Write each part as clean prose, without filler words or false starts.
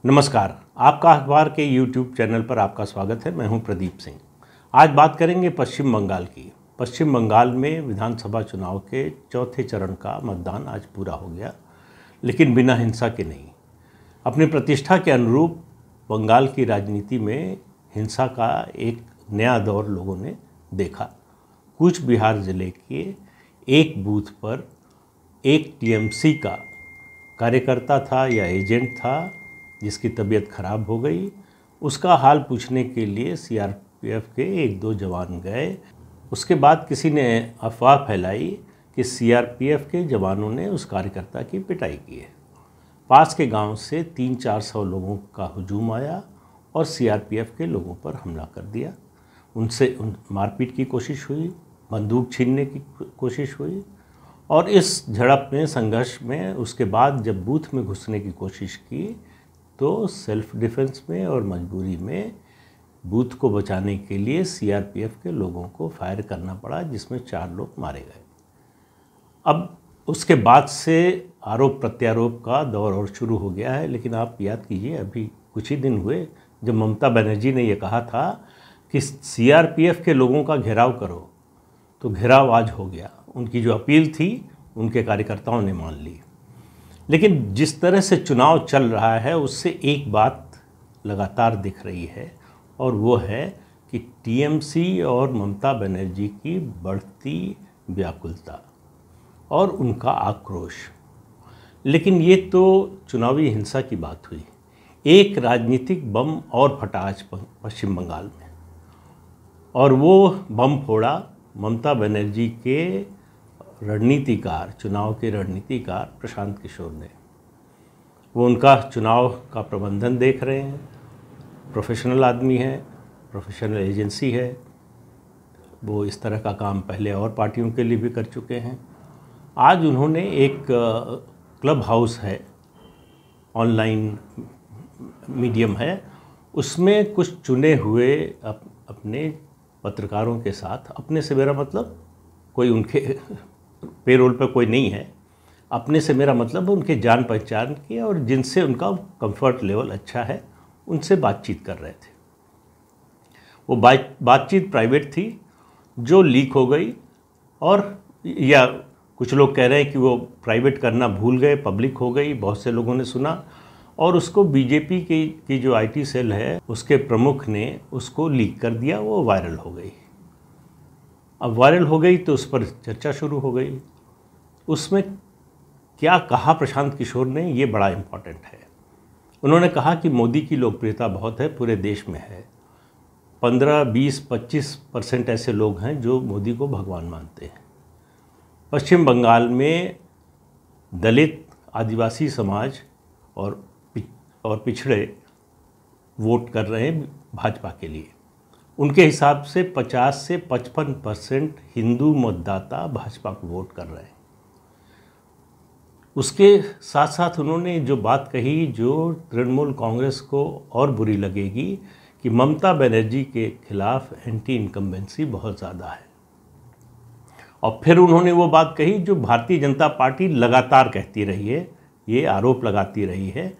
नमस्कार। आपका अखबार के YouTube चैनल पर आपका स्वागत है। मैं हूं प्रदीप सिंह। आज बात करेंगे पश्चिम बंगाल की। पश्चिम बंगाल में विधानसभा चुनाव के चौथे चरण का मतदान आज पूरा हो गया, लेकिन बिना हिंसा के नहीं। अपनी प्रतिष्ठा के अनुरूप बंगाल की राजनीति में हिंसा का एक नया दौर लोगों ने देखा। कूच बिहार जिले के एक बूथ पर एक टीएमसी का कार्यकर्ता था या एजेंट था जिसकी तबीयत खराब हो गई। उसका हाल पूछने के लिए सीआरपीएफ के एक दो जवान गए। उसके बाद किसी ने अफवाह फैलाई कि सीआरपीएफ के जवानों ने उस कार्यकर्ता की पिटाई की है। पास के गांव से 300-400 लोगों का हुजूम आया और सीआरपीएफ के लोगों पर हमला कर दिया। उनसे मारपीट की कोशिश हुई, बंदूक छीनने की कोशिश हुई और इस झड़प में, संघर्ष में उसके बाद जब बूथ में घुसने की कोशिश की तो सेल्फ डिफेंस में और मजबूरी में बूथ को बचाने के लिए सीआरपीएफ के लोगों को फायर करना पड़ा, जिसमें 4 लोग मारे गए। अब उसके बाद से आरोप प्रत्यारोप का दौर और शुरू हो गया है। लेकिन आप याद कीजिए, अभी कुछ ही दिन हुए जब ममता बनर्जी ने यह कहा था कि सीआरपीएफ के लोगों का घेराव करो, तो घेराव आज हो गया। उनकी जो अपील थी उनके कार्यकर्ताओं ने मान ली। लेकिन जिस तरह से चुनाव चल रहा है उससे एक बात लगातार दिख रही है, और वो है कि टीएमसी और ममता बनर्जी की बढ़ती व्याकुलता और उनका आक्रोश। लेकिन ये तो चुनावी हिंसा की बात हुई। एक राजनीतिक बम और फटा आज पश्चिम बंगाल में, और वो बम फोड़ा ममता बनर्जी के रणनीतिकार, चुनाव के रणनीतिकार प्रशांत किशोर ने। वो उनका चुनाव का प्रबंधन देख रहे हैं। प्रोफेशनल आदमी है, प्रोफेशनल एजेंसी है। वो इस तरह का काम पहले और पार्टियों के लिए भी कर चुके हैं। आज उन्होंने एक क्लब हाउस है, ऑनलाइन मीडियम है, उसमें कुछ चुने हुए अपने पत्रकारों के साथ, अपने से मेरा मतलब कोई उनके पेरोल पर कोई नहीं है, अपने से मेरा मतलब उनके जान पहचान के और जिनसे उनका कंफर्ट लेवल अच्छा है, उनसे बातचीत कर रहे थे। वो बातचीत प्राइवेट थी जो लीक हो गई, और या कुछ लोग कह रहे हैं कि वो प्राइवेट करना भूल गए, पब्लिक हो गई। बहुत से लोगों ने सुना और उसको बीजेपी की जो आईटी सेल है उसके प्रमुख ने उसको लीक कर दिया। वो वायरल हो गई। अब वायरल हो गई तो उस पर चर्चा शुरू हो गई। उसमें क्या कहा प्रशांत किशोर ने, ये बड़ा इम्पॉर्टेंट है। उन्होंने कहा कि मोदी की लोकप्रियता बहुत है, पूरे देश में है। 15, 20, 25% ऐसे लोग हैं जो मोदी को भगवान मानते हैं। पश्चिम बंगाल में दलित, आदिवासी समाज और पिछड़े वोट कर रहे हैं भाजपा के लिए। उनके हिसाब से 50 से 55% हिंदू मतदाता भाजपा को वोट कर रहे हैं। उसके साथ साथ उन्होंने जो बात कही, जो तृणमूल कांग्रेस को और बुरी लगेगी, कि ममता बनर्जी के खिलाफ एंटी इनकम्बेंसी बहुत ज़्यादा है। और फिर उन्होंने वो बात कही जो भारतीय जनता पार्टी लगातार कहती रही है, ये आरोप लगाती रही है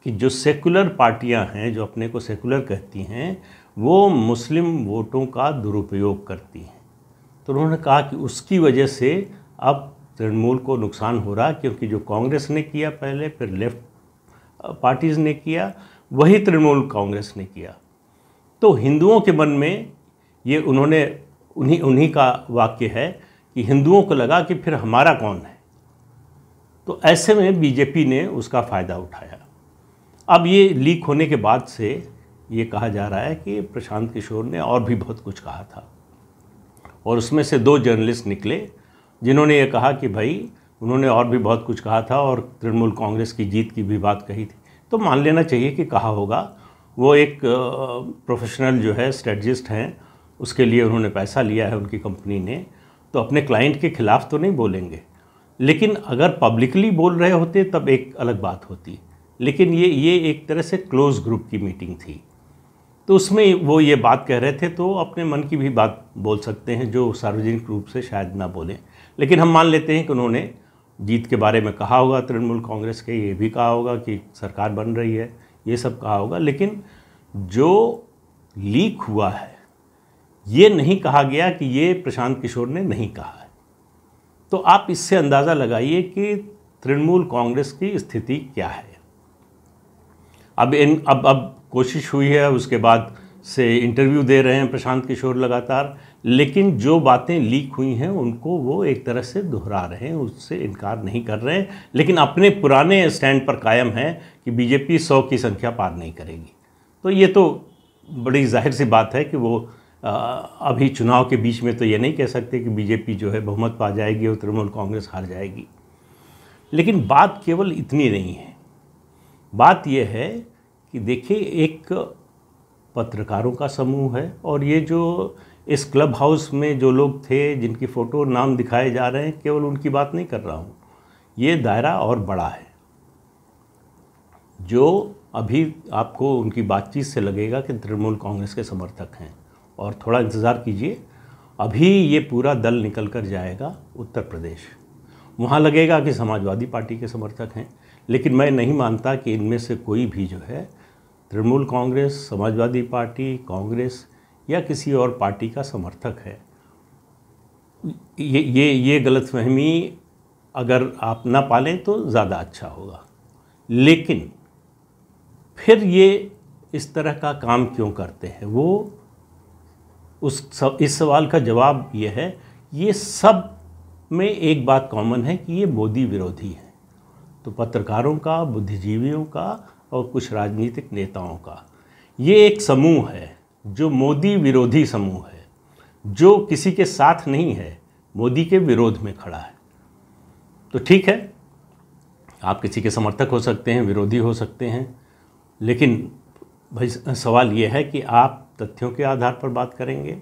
कि जो सेकुलर पार्टियां हैं, जो अपने को सेकुलर कहती हैं, वो मुस्लिम वोटों का दुरुपयोग करती हैं। तो उन्होंने कहा कि उसकी वजह से अब तृणमूल को नुकसान हो रहा, क्योंकि जो कांग्रेस ने किया पहले, फिर लेफ्ट पार्टीज़ ने किया, वही तृणमूल कांग्रेस ने किया। तो हिंदुओं के मन में ये उन्हीं का वाक्य है कि हिंदुओं को लगा कि फिर हमारा कौन है। तो ऐसे में बीजेपी ने उसका फ़ायदा उठाया। अब ये लीक होने के बाद से ये कहा जा रहा है कि प्रशांत किशोर ने और भी बहुत कुछ कहा था, और उसमें से 2 जर्नलिस्ट निकले जिन्होंने ये कहा कि भाई उन्होंने और भी बहुत कुछ कहा था और तृणमूल कांग्रेस की जीत की भी बात कही थी। तो मान लेना चाहिए कि कहा होगा। वो एक प्रोफेशनल जो है स्ट्रेटजिस्ट हैं, उसके लिए उन्होंने पैसा लिया है उनकी कंपनी ने, तो अपने क्लाइंट के खिलाफ तो नहीं बोलेंगे। लेकिन अगर पब्लिकली बोल रहे होते तब एक अलग बात होती। लेकिन ये एक तरह से क्लोज ग्रुप की मीटिंग थी, तो उसमें वो ये बात कह रहे थे, तो अपने मन की भी बात बोल सकते हैं जो सार्वजनिक रूप से शायद ना बोलें। लेकिन हम मान लेते हैं कि उन्होंने जीत के बारे में कहा होगा, तृणमूल कांग्रेस के ये भी कहा होगा कि सरकार बन रही है, ये सब कहा होगा, लेकिन जो लीक हुआ है ये नहीं कहा गया कि ये प्रशांत किशोर ने नहीं कहा है। तो आप इससे अंदाज़ा लगाइए कि तृणमूल कांग्रेस की स्थिति क्या है। अब कोशिश हुई है, उसके बाद से इंटरव्यू दे रहे हैं प्रशांत किशोर लगातार, लेकिन जो बातें लीक हुई हैं उनको वो एक तरह से दोहरा रहे हैं, उससे इनकार नहीं कर रहे हैं, लेकिन अपने पुराने स्टैंड पर कायम है कि बीजेपी 100 की संख्या पार नहीं करेगी। तो ये तो बड़ी जाहिर सी बात है कि वो अभी चुनाव के बीच में तो ये नहीं कह सकते कि बीजेपी जो है बहुमत पा जाएगी और तृणमूल कांग्रेस हार जाएगी। लेकिन बात केवल इतनी नहीं है, बात यह है कि देखिए एक पत्रकारों का समूह है, और ये जो इस क्लब हाउस में जो लोग थे जिनकी फ़ोटो नाम दिखाए जा रहे हैं, केवल उनकी बात नहीं कर रहा हूँ, ये दायरा और बड़ा है। जो अभी आपको उनकी बातचीत से लगेगा कि तृणमूल कांग्रेस के समर्थक हैं, और थोड़ा इंतज़ार कीजिए, अभी ये पूरा दल निकल कर जाएगा उत्तर प्रदेश, वहाँ लगेगा कि समाजवादी पार्टी के समर्थक हैं, लेकिन मैं नहीं मानता कि इनमें से कोई भी जो है तृणमूल कांग्रेस, समाजवादी पार्टी, कांग्रेस या किसी और पार्टी का समर्थक है। ये गलतफहमी अगर आप ना पालें तो ज़्यादा अच्छा होगा। लेकिन फिर ये इस तरह का काम क्यों करते हैं, वो इस सवाल का जवाब ये है, ये सब में एक बात कॉमन है कि ये मोदी विरोधी हैं। तो पत्रकारों का, बुद्धिजीवियों का और कुछ राजनीतिक नेताओं का ये एक समूह है जो मोदी विरोधी समूह है, जो किसी के साथ नहीं है, मोदी के विरोध में खड़ा है। तो ठीक है, आप किसी के समर्थक हो सकते हैं, विरोधी हो सकते हैं, लेकिन भाई सवाल ये है कि आप तथ्यों के आधार पर बात करेंगे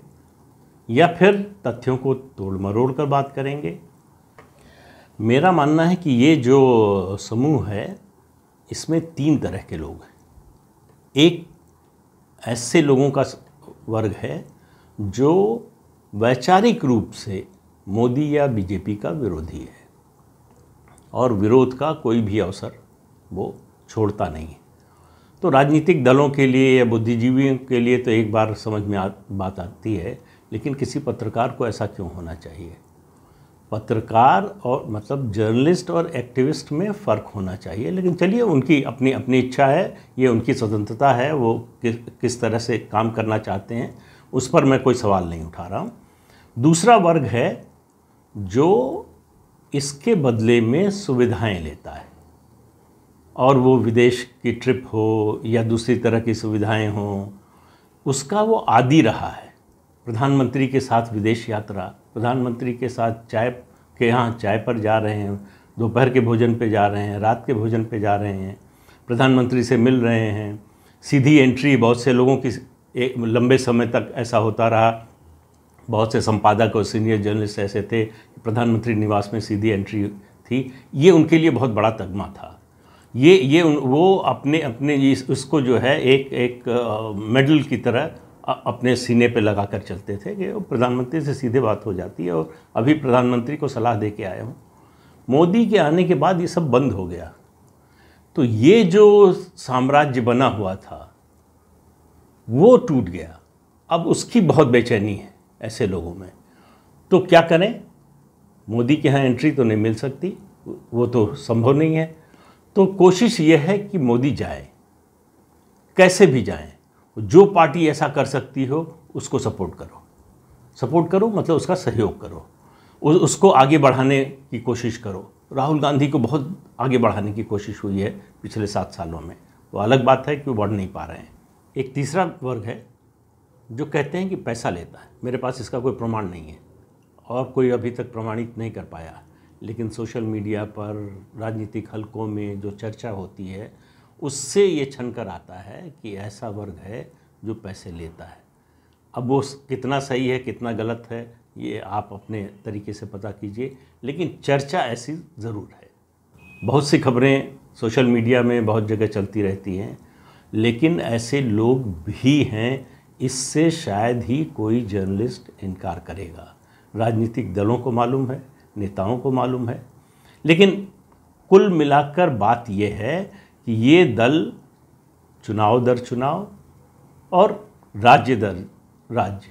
या फिर तथ्यों को तोड़ मरोड़ कर बात करेंगे। मेरा मानना है कि ये जो समूह है इसमें 3 तरह के लोग हैं। एक ऐसे लोगों का वर्ग है जो वैचारिक रूप से मोदी या बीजेपी का विरोधी है और विरोध का कोई भी अवसर वो छोड़ता नहीं है। तो राजनीतिक दलों के लिए या बुद्धिजीवियों के लिए तो एक बार समझ में बात आती है, लेकिन किसी पत्रकार को ऐसा क्यों होना चाहिए? पत्रकार और मतलब जर्नलिस्ट और एक्टिविस्ट में फ़र्क होना चाहिए। लेकिन चलिए, उनकी अपनी अपनी इच्छा है, ये उनकी स्वतंत्रता है, वो किस तरह से काम करना चाहते हैं, उस पर मैं कोई सवाल नहीं उठा रहा हूँ। दूसरा वर्ग है जो इसके बदले में सुविधाएं लेता है, और वो विदेश की ट्रिप हो या दूसरी तरह की सुविधाएं हों, उसका वो आदी रहा है। प्रधानमंत्री के साथ विदेश यात्रा, प्रधानमंत्री के साथ चाय के यहाँ चाय पर जा रहे हैं, दोपहर के भोजन पे जा रहे हैं, रात के भोजन पे जा रहे हैं, प्रधानमंत्री से मिल रहे हैं, सीधी एंट्री। बहुत से लोगों की एक लंबे समय तक ऐसा होता रहा, बहुत से संपादक और सीनियर जर्नलिस्ट ऐसे थे, प्रधानमंत्री निवास में सीधी एंट्री थी। ये उनके लिए बहुत बड़ा तगमा था। वो अपने इसको जो है एक मेडल की तरह अपने सीने पे लगा कर चलते थे कि प्रधानमंत्री से सीधे बात हो जाती है। और अभी प्रधानमंत्री को सलाह दे के आया हूँ। मोदी के आने के बाद ये सब बंद हो गया। तो ये जो साम्राज्य बना हुआ था वो टूट गया। अब उसकी बहुत बेचैनी है ऐसे लोगों में। तो क्या करें? मोदी के यहाँ एंट्री तो नहीं मिल सकती, वो तो संभव नहीं है। तो कोशिश ये है कि मोदी जाए, कैसे भी जाए। जो पार्टी ऐसा कर सकती हो उसको सपोर्ट करो मतलब उसका सहयोग करो, उसको आगे बढ़ाने की कोशिश करो। राहुल गांधी को बहुत आगे बढ़ाने की कोशिश हुई है पिछले 7 सालों में, तो अलग बात है कि वो बढ़ नहीं पा रहे हैं। एक तीसरा वर्ग है जो कहते हैं कि पैसा लेता है। मेरे पास इसका कोई प्रमाण नहीं है और कोई अभी तक प्रमाणित नहीं कर पाया, लेकिन सोशल मीडिया पर, राजनीतिक हलकों में जो चर्चा होती है उससे ये छन कर आता है कि ऐसा वर्ग है जो पैसे लेता है। अब वो कितना सही है कितना गलत है ये आप अपने तरीके से पता कीजिए, लेकिन चर्चा ऐसी ज़रूर है। बहुत सी खबरें सोशल मीडिया में बहुत जगह चलती रहती हैं, लेकिन ऐसे लोग भी हैं, इससे शायद ही कोई जर्नलिस्ट इनकार करेगा। राजनीतिक दलों को मालूम है, नेताओं को मालूम है, लेकिन कुल मिलाकर बात यह है कि ये दल चुनाव दर चुनाव और राज्य दर राज्य,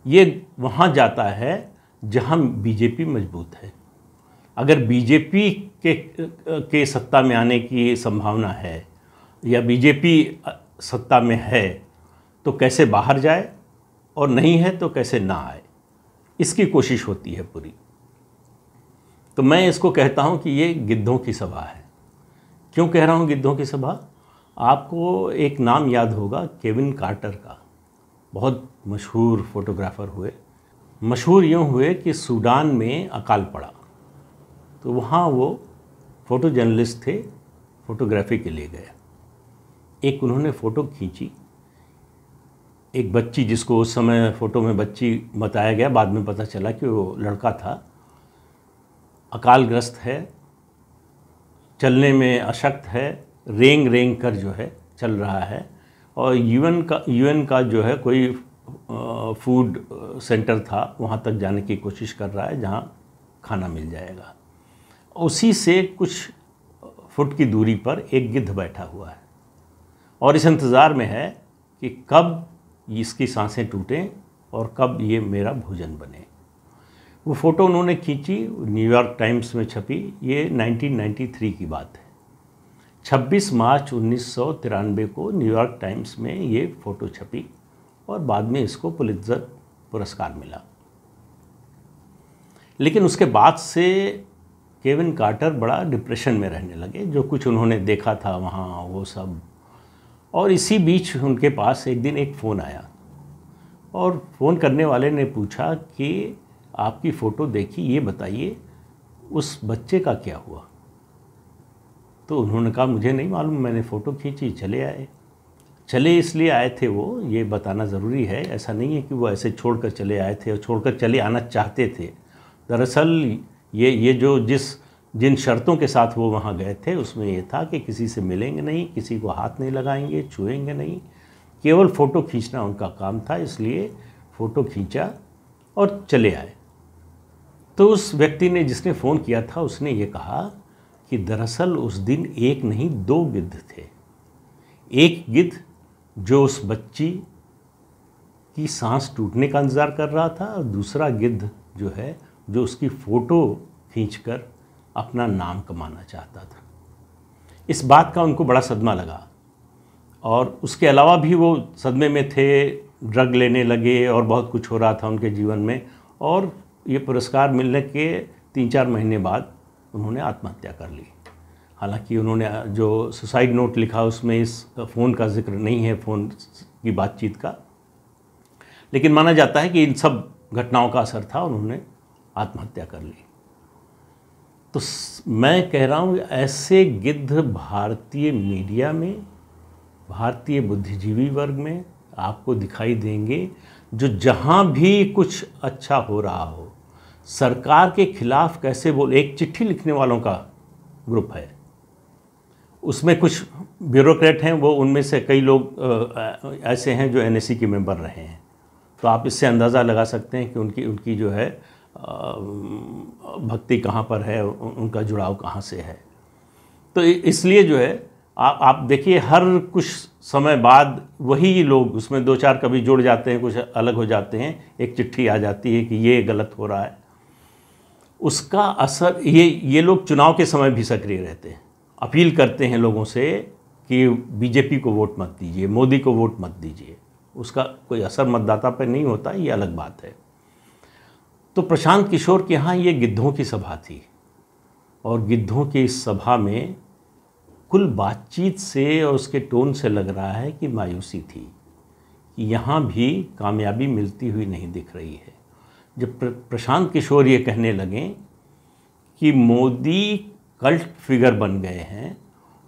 ये वहाँ जाता है जहाँ बीजेपी मजबूत है। अगर बीजेपी के सत्ता में आने की संभावना है या बीजेपी सत्ता में है तो कैसे बाहर जाए, और नहीं है तो कैसे ना आए, इसकी कोशिश होती है पूरी। तो मैं इसको कहता हूँ कि ये गिद्धों की सभा है। क्यों कह रहा हूँ गिद्धों की सभा? आपको एक नाम याद होगा, केविन कार्टर का, बहुत मशहूर फोटोग्राफ़र हुए। मशहूर यूँ हुए कि सूडान में अकाल पड़ा, तो वहाँ वो फ़ोटो जर्नलिस्ट थे, फ़ोटोग्राफी के लिए गए। एक उन्होंने फ़ोटो खींची, एक बच्ची, जिसको उस समय फ़ोटो में बच्ची बताया गया, बाद में पता चला कि वो लड़का था, अकालग्रस्त है, चलने में अशक्त है, रेंग रेंग कर जो है चल रहा है, और यूएन का जो है कोई फूड सेंटर था, वहाँ तक जाने की कोशिश कर रहा है जहाँ खाना मिल जाएगा। उसी से कुछ फुट की दूरी पर एक गिद्ध बैठा हुआ है और इस इंतज़ार में है कि कब इसकी सांसें टूटें और कब ये मेरा भोजन बने। वो फ़ोटो उन्होंने खींची, न्यूयॉर्क टाइम्स में छपी। ये 1993 की बात है। 26 मार्च 1993 को न्यूयॉर्क टाइम्स में ये फ़ोटो छपी और बाद में इसको पुलित्ज़र पुरस्कार मिला। लेकिन उसके बाद से केविन कार्टर बड़ा डिप्रेशन में रहने लगे, जो कुछ उन्होंने देखा था वहाँ वो सब। और इसी बीच उनके पास एक दिन एक फ़ोन आया और फ़ोन करने वाले ने पूछा कि आपकी फ़ोटो देखी, ये बताइए उस बच्चे का क्या हुआ। तो उन्होंने कहा मुझे नहीं मालूम, मैंने फ़ोटो खींची, चले आए। चले इसलिए आए थे वो, ये बताना ज़रूरी है। ऐसा नहीं है कि वो ऐसे छोड़कर चले आए थे और छोड़कर चले आना चाहते थे। दरअसल ये जो जिन शर्तों के साथ वो वहाँ गए थे उसमें ये था कि किसी से मिलेंगे नहीं, किसी को हाथ नहीं लगाएंगे, छुएंगे नहीं, केवल फ़ोटो खींचना उनका काम था। इसलिए फ़ोटो खींचा और चले आए। तो उस व्यक्ति ने, जिसने फ़ोन किया था, उसने ये कहा कि दरअसल उस दिन एक नहीं 2 गिद्ध थे। एक गिद्ध जो उस बच्ची की सांस टूटने का इंतज़ार कर रहा था और दूसरा गिद्ध जो है जो उसकी फ़ोटो खींचकर अपना नाम कमाना चाहता था। इस बात का उनको बड़ा सदमा लगा और उसके अलावा भी वो सदमे में थे, ड्रग लेने लगे और बहुत कुछ हो रहा था उनके जीवन में। और ये पुरस्कार मिलने के 3-4 महीने बाद उन्होंने आत्महत्या कर ली। हालांकि उन्होंने जो सुसाइड नोट लिखा उसमें इस फ़ोन का जिक्र नहीं है, फ़ोन की बातचीत का, लेकिन माना जाता है कि इन सब घटनाओं का असर था, उन्होंने आत्महत्या कर ली। तो मैं कह रहा हूँ ऐसे गिद्ध भारतीय मीडिया में, भारतीय बुद्धिजीवी वर्ग में आपको दिखाई देंगे, जो जहाँ भी कुछ अच्छा हो रहा हो सरकार के खिलाफ कैसे बोल। एक चिट्ठी लिखने वालों का ग्रुप है, उसमें कुछ ब्यूरोक्रेट हैं, वो उनमें से कई लोग ऐसे हैं जो एनएससी के मेंबर रहे हैं। तो आप इससे अंदाज़ा लगा सकते हैं कि उनकी जो है भक्ति कहाँ पर है, उनका जुड़ाव कहाँ से है। तो इसलिए जो है आप देखिए, हर कुछ समय बाद वही लोग, उसमें 2-4 कभी जुड़ जाते हैं, कुछ अलग हो जाते हैं, एक चिट्ठी आ जाती है कि ये गलत हो रहा है। उसका असर ये लोग चुनाव के समय भी सक्रिय रहते हैं, अपील करते हैं लोगों से कि बीजेपी को वोट मत दीजिए, मोदी को वोट मत दीजिए। उसका कोई असर मतदाता पर नहीं होता, ये अलग बात है। तो प्रशांत किशोर के यहाँ ये गिद्धों की सभा थी और गिद्धों की इस सभा में कुल बातचीत से और उसके टोन से लग रहा है कि मायूसी थी, कि यहाँ भी कामयाबी मिलती हुई नहीं दिख रही है। जब प्रशांत किशोर ये कहने लगे कि मोदी कल्ट फिगर बन गए हैं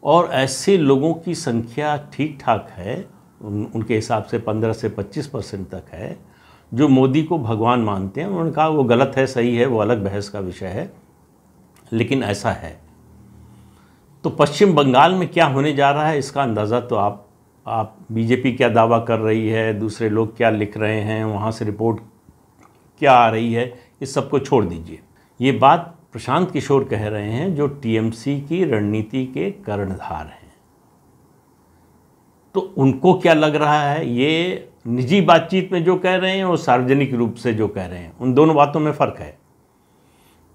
और ऐसे लोगों की संख्या ठीक ठाक है, उनके हिसाब से 15 से 25% तक है, जो मोदी को भगवान मानते हैं। उन्होंने कहा वो गलत है, सही है, वो अलग बहस का विषय है, लेकिन ऐसा है। तो पश्चिम बंगाल में क्या होने जा रहा है इसका अंदाज़ा तो आप बीजेपी क्या दावा कर रही है, दूसरे लोग क्या लिख रहे हैं, वहाँ से रिपोर्ट क्या आ रही है, इस सब को छोड़ दीजिए। ये बात प्रशांत किशोर कह रहे हैं, जो टीएमसी की रणनीति के कर्णधार हैं। तो उनको क्या लग रहा है, ये निजी बातचीत में जो कह रहे हैं और सार्वजनिक रूप से जो कह रहे हैं, उन दोनों बातों में फ़र्क है।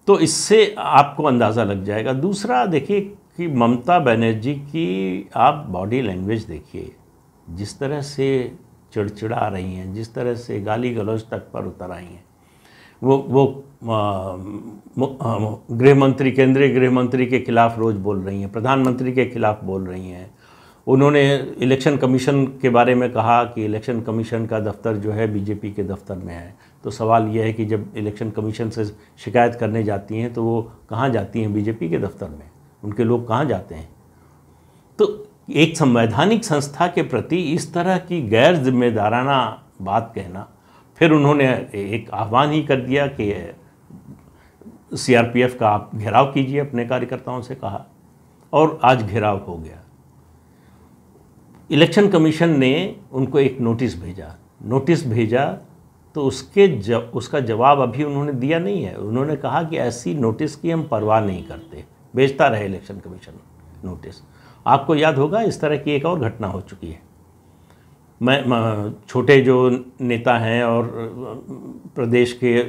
तो इससे आपको अंदाज़ा लग जाएगा। दूसरा देखिए कि ममता बनर्जी की आप बॉडी लैंग्वेज देखिए, जिस तरह से चिड़चिड़ा रही हैं, जिस तरह से गाली गलौज तक पर उतर आई हैं। वो गृह मंत्री, केंद्रीय गृह मंत्री के खिलाफ रोज़ बोल रही हैं, प्रधानमंत्री के खिलाफ बोल रही हैं। उन्होंने इलेक्शन कमीशन के बारे में कहा कि इलेक्शन कमीशन का दफ्तर जो है बीजेपी के दफ्तर में है। तो सवाल यह है कि जब इलेक्शन कमीशन से शिकायत करने जाती हैं तो वो कहाँ जाती हैं? बीजेपी के दफ्तर में। उनके लोग कहाँ जाते हैं? तो एक संवैधानिक संस्था के प्रति इस तरह की गैर जिम्मेदाराना बात कहना, फिर उन्होंने एक आह्वान ही कर दिया कि सीआरपीएफ का आप घेराव कीजिए, अपने कार्यकर्ताओं से कहा, और आज घेराव हो गया। इलेक्शन कमीशन ने उनको एक नोटिस भेजा तो उसका जवाब अभी उन्होंने दिया नहीं है। उन्होंने कहा कि ऐसी नोटिस की हम परवाह नहीं करते, भेजता रहे इलेक्शन कमीशन नोटिस। आपको याद होगा इस तरह की एक और घटना हो चुकी है। मैं छोटे जो नेता हैं और प्रदेश के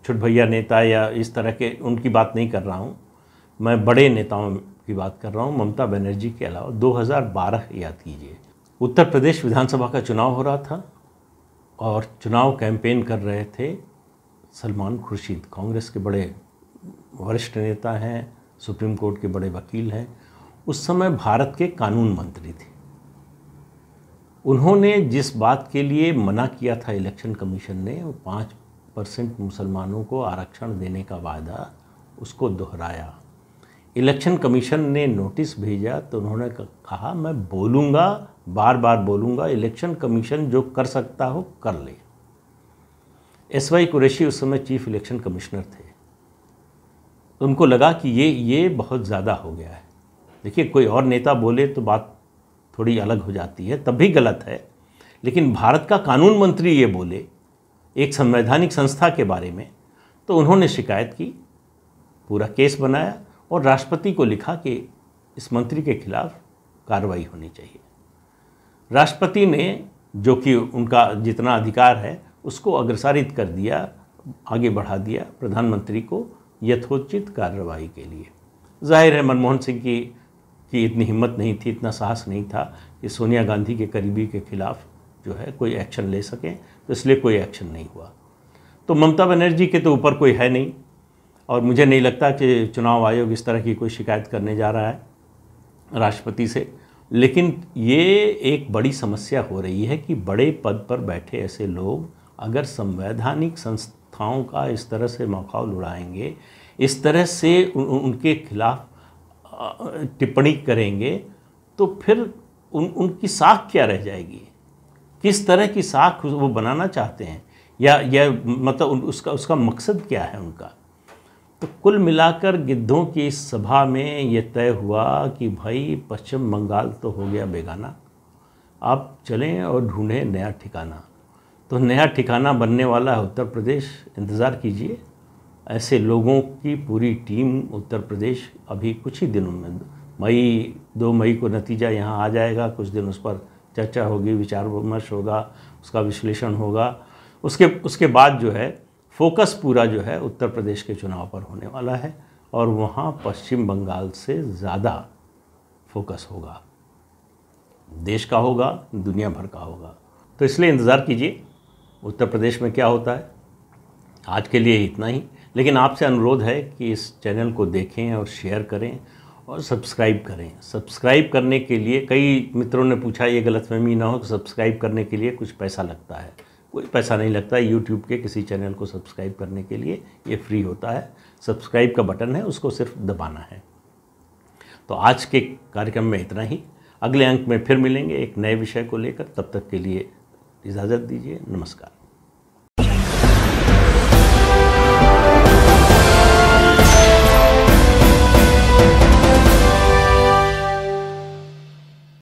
छुटभैया नेता या इस तरह के, उनकी बात नहीं कर रहा हूँ, मैं बड़े नेताओं की बात कर रहा हूँ। ममता बनर्जी के अलावा 2012 याद कीजिए, उत्तर प्रदेश विधानसभा का चुनाव हो रहा था और चुनाव कैंपेन कर रहे थे सलमान खुर्शीद, कांग्रेस के बड़े वरिष्ठ नेता हैं, सुप्रीम कोर्ट के बड़े वकील हैं, उस समय भारत के कानून मंत्री थे। उन्होंने जिस बात के लिए मना किया था इलेक्शन कमीशन ने, वो 5% मुसलमानों को आरक्षण देने का वादा, उसको दोहराया। इलेक्शन कमीशन ने नोटिस भेजा तो उन्होंने कहा मैं बोलूँगा, बार बार बोलूँगा, इलेक्शन कमीशन जो कर सकता हो कर ले। एसवाई कुरैशी उस समय चीफ इलेक्शन कमिश्नर थे। उनको लगा कि ये बहुत ज़्यादा हो गया है। देखिए, कोई और नेता बोले तो बात थोड़ी अलग हो जाती है, तब भी गलत है, लेकिन भारत का कानून मंत्री ये बोले एक संवैधानिक संस्था के बारे में, तो उन्होंने शिकायत की, पूरा केस बनाया और राष्ट्रपति को लिखा कि इस मंत्री के खिलाफ कार्रवाई होनी चाहिए। राष्ट्रपति ने, जो कि उनका जितना अधिकार है, उसको अग्रसारित कर दिया, आगे बढ़ा दिया प्रधानमंत्री को यथोचित कार्रवाई के लिए। जाहिर है मनमोहन सिंह की इतनी हिम्मत नहीं थी, इतना साहस नहीं था कि सोनिया गांधी के करीबी के खिलाफ जो है कोई एक्शन ले सकें, तो इसलिए कोई एक्शन नहीं हुआ। तो ममता बनर्जी के तो ऊपर कोई है नहीं, और मुझे नहीं लगता कि चुनाव आयोग इस तरह की कोई शिकायत करने जा रहा है राष्ट्रपति से। लेकिन ये एक बड़ी समस्या हो रही है कि बड़े पद पर बैठे ऐसे लोग अगर संवैधानिक संस्थाओं का इस तरह से मखौल उड़ाएंगे, इस तरह से उनके खिलाफ टिप्पणी करेंगे, तो फिर उनकी साख क्या रह जाएगी? किस तरह की साख वो बनाना चाहते हैं, या मतलब उसका मकसद क्या है उनका? तो कुल मिलाकर गिद्धों की इस सभा में ये तय हुआ कि भाई पश्चिम बंगाल तो हो गया बेगाना, आप चलें और ढूंढें नया ठिकाना। तो नया ठिकाना बनने वाला है उत्तर प्रदेश, इंतज़ार कीजिए। ऐसे लोगों की पूरी टीम उत्तर प्रदेश अभी कुछ ही दिनों में 2 मई को नतीजा यहाँ आ जाएगा। कुछ दिन उस पर चर्चा होगी, विचार विमर्श होगा, उसका विश्लेषण होगा। उसके बाद जो है फोकस पूरा जो है उत्तर प्रदेश के चुनाव पर होने वाला है, और वहाँ पश्चिम बंगाल से ज़्यादा फोकस होगा, देश का होगा, दुनिया भर का होगा। तो इसलिए इंतज़ार कीजिए उत्तर प्रदेश में क्या होता है। आज के लिए इतना ही, लेकिन आपसे अनुरोध है कि इस चैनल को देखें और शेयर करें और सब्सक्राइब करें। सब्सक्राइब करने के लिए कई मित्रों ने पूछा, ये गलतफहमी ना हो कि सब्सक्राइब करने के लिए कुछ पैसा लगता है। कोई पैसा नहीं लगता। यूट्यूब के किसी चैनल को सब्सक्राइब करने के लिए ये फ्री होता है। सब्सक्राइब का बटन है, उसको सिर्फ दबाना है। तो आज के कार्यक्रम में इतना ही। अगले अंक में फिर मिलेंगे एक नए विषय को लेकर। तब तक के लिए इजाज़त दीजिए। नमस्कार।